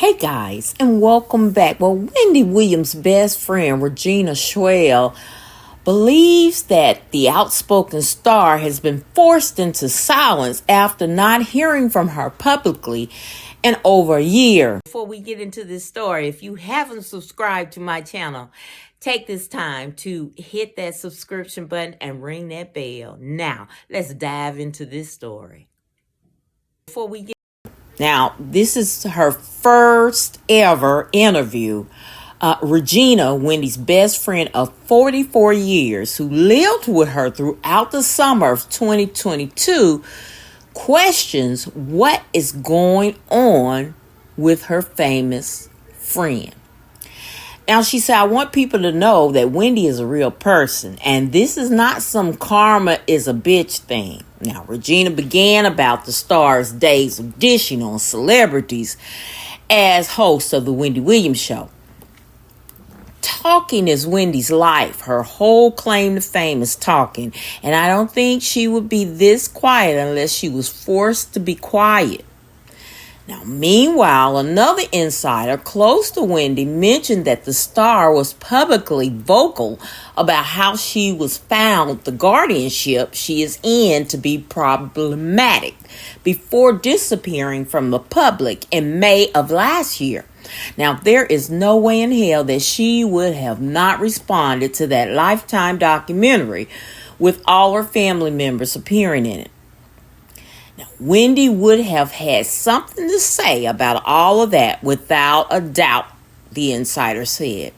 Hey guys, and welcome back. Well, Wendy Williams' best friend, Regina Schell, believes that the outspoken star has been forced into silence after not hearing from her publicly in over a year. Before we get into this story, if you haven't subscribed to my channel, take this time to hit that subscription button and ring that bell. Now, let's dive into this story. Now, this is her first ever interview. Regina, Wendy's best friend of 44 years, who lived with her throughout the summer of 2022, questions what is going on with her famous friend. Now, she said, I want people to know that Wendy is a real person, and this is not some karma is a bitch thing. Now, Regina began about the star's days of dishing on celebrities as host of the Wendy Williams Show. Talking is Wendy's life. Her whole claim to fame is talking, and I don't think she would be this quiet unless she was forced to be quiet. Now, meanwhile, another insider close to Wendy mentioned that the star was publicly vocal about how she was found the guardianship she is in to be problematic before disappearing from the public in May of last year. Now, there is no way in hell that she would have not responded to that Lifetime documentary with all her family members appearing in it. Now, Wendy would have had something to say about all of that without a doubt, the insider said.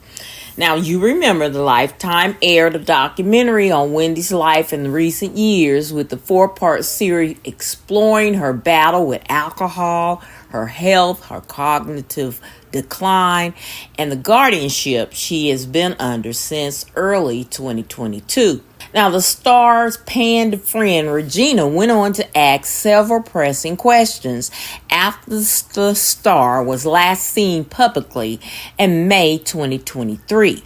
Now, you remember the Lifetime aired a documentary on Wendy's life in recent years with the 4-part series exploring her battle with alcohol, her health, her cognitive decline, and the guardianship she has been under since early 2022. Now, the star's panned friend Regina went on to ask several pressing questions after the star was last seen publicly in May 2023.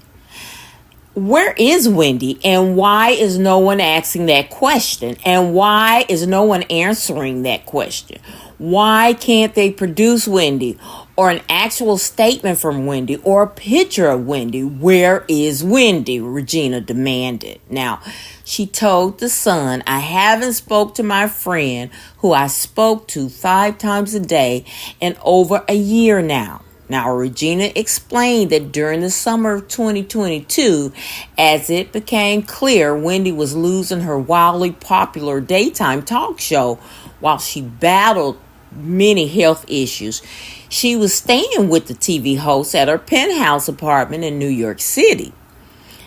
Where is Wendy, and why is no one asking that question? And why is no one answering that question? Why can't they produce Wendy or an actual statement from Wendy or a picture of Wendy? Where is Wendy? Regina demanded. Now, she told The Sun, I haven't spoke to my friend who I spoke to 5 times a day in over a year now. Now, Regina explained that during the summer of 2022, as it became clear Wendy was losing her wildly popular daytime talk show while she battled many health issues, she was staying with the TV host at her penthouse apartment in New York City.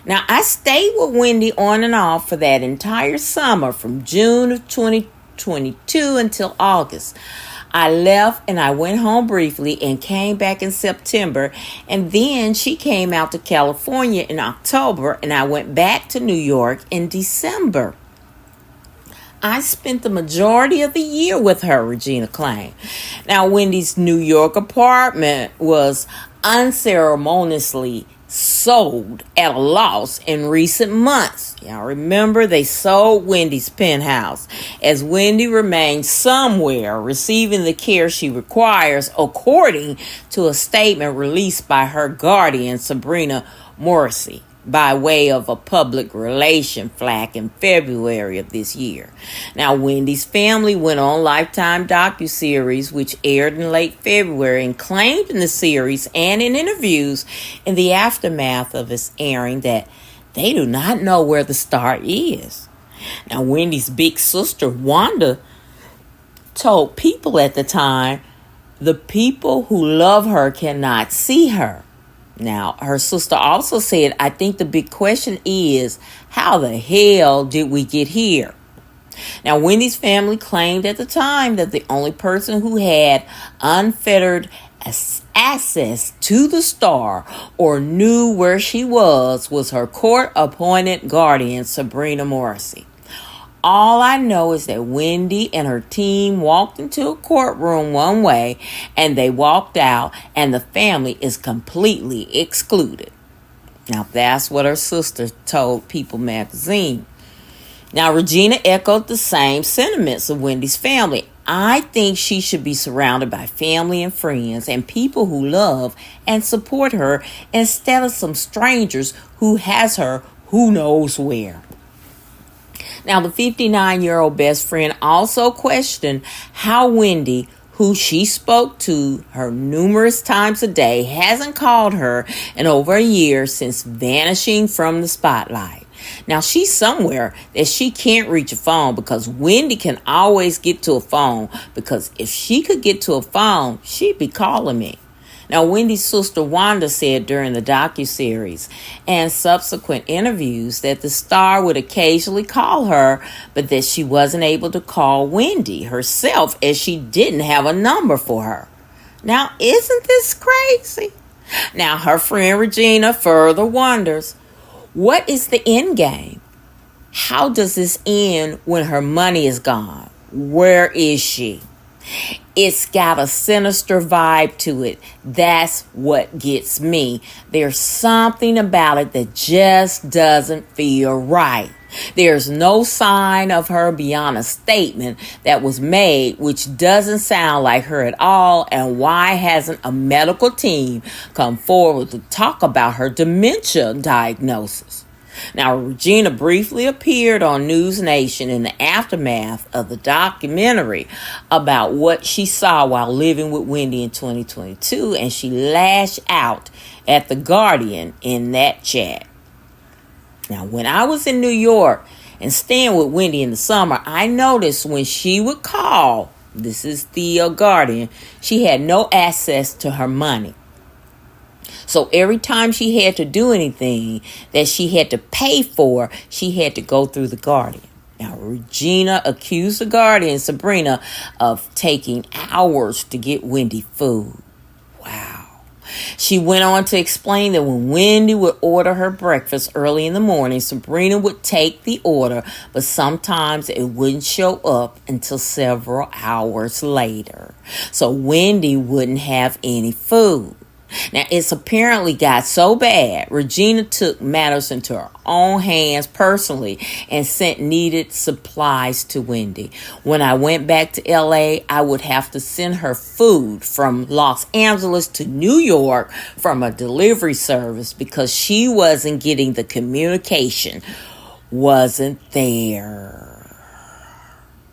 Now, I stayed with Wendy on and off for that entire summer from June of 2022 until August. I left and I went home briefly and came back in September, and then she came out to California in October and I went back to New York in December. I spent the majority of the year with her, Regina claimed. Now, Wendy's New York apartment was unceremoniously sold at a loss in recent months. Y'all remember they sold Wendy's penthouse as Wendy remains somewhere receiving the care she requires, according to a statement released by her guardian, Sabrina Morrissey, by way of a public relation flack in February of this year. Now, Wendy's family went on Lifetime docuseries, which aired in late February, and claimed in the series and in interviews in the aftermath of its airing that they do not know where the star is. Now, Wendy's big sister, Wanda, told people at the time, the people who love her cannot see her. Now, her sister also said, I think the big question is, how the hell did we get here? Now, Wendy's family claimed at the time that the only person who had unfettered access to the star or knew where she was her court-appointed guardian, Sabrina Morrissey. All I know is that Wendy and her team walked into a courtroom one way and they walked out, and the family is completely excluded. Now, that's what her sister told People magazine. Now, Regina echoed the same sentiments of Wendy's family, I think she should be surrounded by family and friends and people who love and support her instead of some strangers who has her who knows where. Now, the 59-year-old best friend also questioned how Wendy, who she spoke to her numerous times a day, hasn't called her in over a year since vanishing from the spotlight. Now, she's somewhere that she can't reach a phone because Wendy can always get to a phone, because if she could get to a phone, she'd be calling me. Now, Wendy's sister Wanda said during the docuseries and subsequent interviews that the star would occasionally call her, but that she wasn't able to call Wendy herself as she didn't have a number for her. Now, isn't this crazy? Now, her friend Regina further wonders, what is the end game? How does this end when her money is gone? Where is she? It's got a sinister vibe to it. That's what gets me. There's something about it that just doesn't feel right. There's no sign of her beyond a statement that was made, which doesn't sound like her at all. And why hasn't a medical team come forward to talk about her dementia diagnosis? Now, Regina briefly appeared on News Nation in the aftermath of the documentary about what she saw while living with Wendy in 2022, and she lashed out at The Guardian in that chat. Now, when I was in New York and staying with Wendy in the summer, I noticed when she would call, this is the Guardian, she had no access to her money. So every time she had to do anything that she had to pay for, she had to go through the Guardian. Now, Regina accused the Guardian, Sabrina, of taking hours to get Wendy food. Wow. She went on to explain that when Wendy would order her breakfast early in the morning, Sabrina would take the order, but sometimes it wouldn't show up until several hours later. So Wendy wouldn't have any food. Now, it's apparently got so bad, Regina took matters into her own hands personally and sent needed supplies to Wendy. When I went back to LA, I would have to send her food from Los Angeles to New York from a delivery service because she wasn't getting the communication. Wasn't there.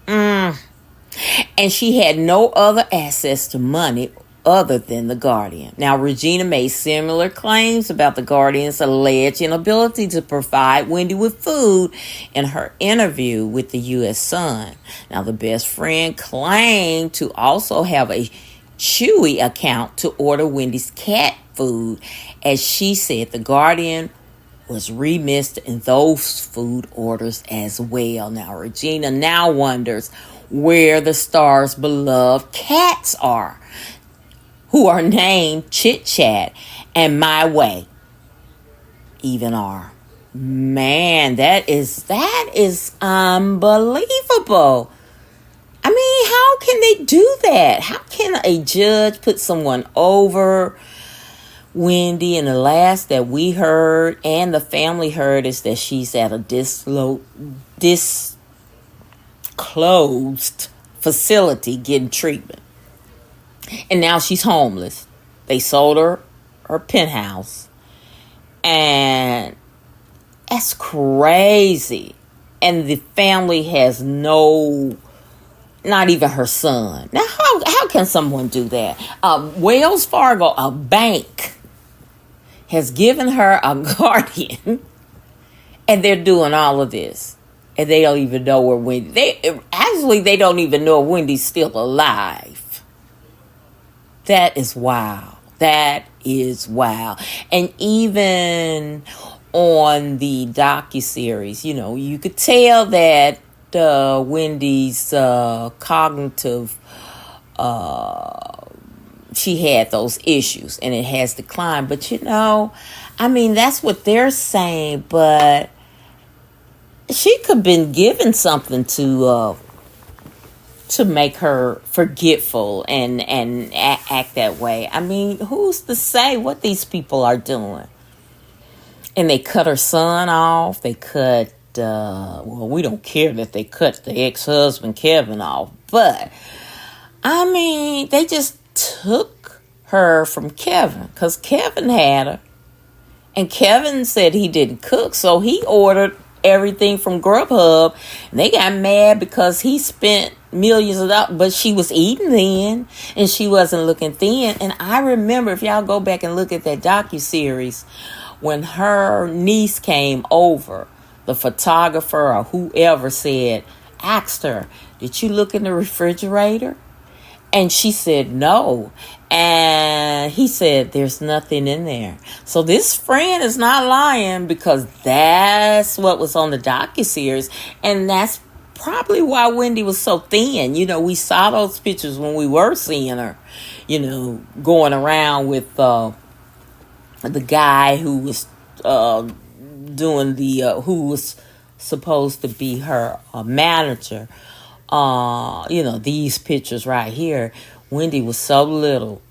And she had no other access to money other than the Guardian. Now, Regina made similar claims about the Guardian's alleged inability to provide Wendy with food in her interview with the U.S. Sun. Now, the best friend claimed to also have a Chewy account to order Wendy's cat food, as she said the Guardian was remiss in those food orders as well. Now, Regina now wonders where the star's beloved cats are, who are named Chit Chat and My Way even are. Man, that is unbelievable. I mean, how can they do that? How can a judge put someone over Wendy? And the last that we heard and the family heard is that she's at a disclosed facility getting treatment. And now she's homeless. They sold her penthouse. And that's crazy. And the family has not even her son. Now, how can someone do that? Wells Fargo, a bank, has given her a guardian. And they're doing all of this. And they don't even know where Wendy... They don't even know if Wendy's still alive. That is wild. That is wild. And even on the docuseries, you could tell that Wendy's cognitive, she had those issues and it has declined. But that's what they're saying. But she could have been given something to make her forgetful and act that way. I mean, who's to say what these people are doing? And they cut her son off. They cut, we don't care that they cut the ex-husband Kevin off. But I mean, they just took her from Kevin because Kevin had her. And Kevin said he didn't cook, so he ordered everything from Grubhub. And they got mad because he spent millions of dollars, but she was eating thin and she wasn't looking thin. And I remember, if y'all go back and look at that docuseries, when her niece came over, the photographer or whoever asked her, "Did you look in the refrigerator?" And she said no. And he said, "There's nothing in there." So this friend is not lying, because that's what was on the docuseries. And that's probably why Wendy was so thin. You know, we saw those pictures when we were seeing her, you know, going around with the guy who was doing who was supposed to be her manager. You know, these pictures right here, Wendy was so little.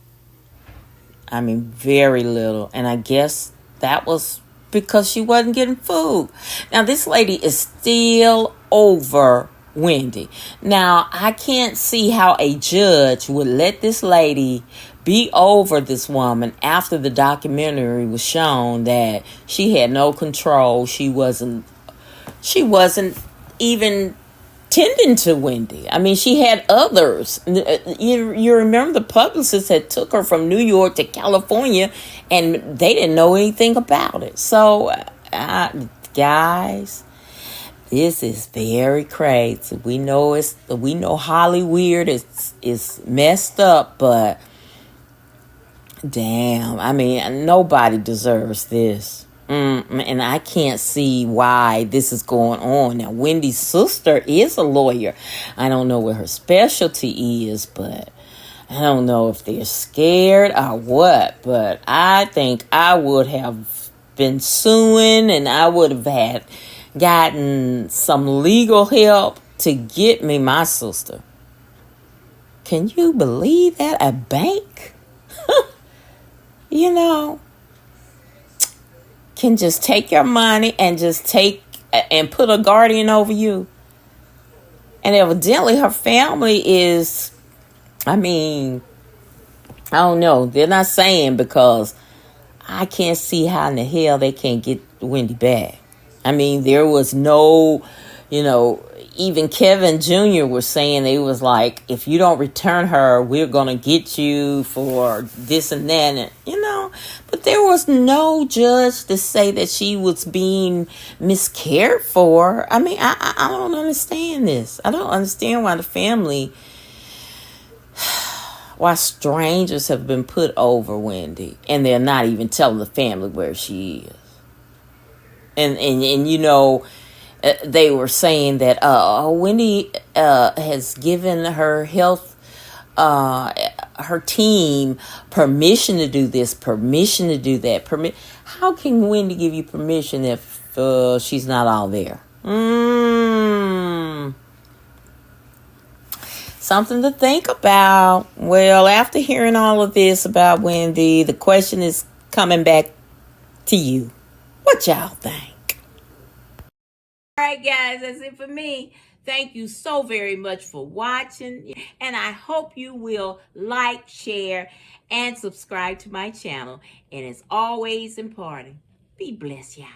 I mean, very little. And I guess that was because she wasn't getting food. Now, this lady is still over Wendy. Now, I can't see how a judge would let this lady be over this woman after the documentary was shown that she had no control. She wasn't even tending to Wendy. I mean, she had others. You remember the publicist had took her from New York to California, and they didn't know anything about it. So, guys, this is very crazy. We know Hollywood is messed up, but damn, I mean, nobody deserves this. And I can't see why this is going on. Now, Wendy's sister is a lawyer. I don't know what her specialty is, but I don't know if they're scared or what. But I think I would have been suing, and I would have gotten some legal help to get me my sister. Can you believe that? A bank? You know, can just take your money and and put a guardian over you. And evidently her family is, I mean, I don't know. They're not saying, because I can't see how in the hell they can't get Wendy back. I mean, there was no, you know, even Kevin Jr. was saying, they was like, if you don't return her, we're going to get you for this and that. And, you know, but there was no judge to say that she was being miscared for. I mean, I don't understand this. I don't understand why why strangers have been put over Wendy, and they're not even telling the family where she is. And you know, they were saying that Wendy has given her health, her team, permission to do this, permission to do that. How can Wendy give you permission if she's not all there? Something to think about. Well, after hearing all of this about Wendy, the question is coming back to you. What y'all think? All right, guys, that's it for me. Thank you so very much for watching. And I hope you will like, share, and subscribe to my channel. And as always important, be blessed, y'all.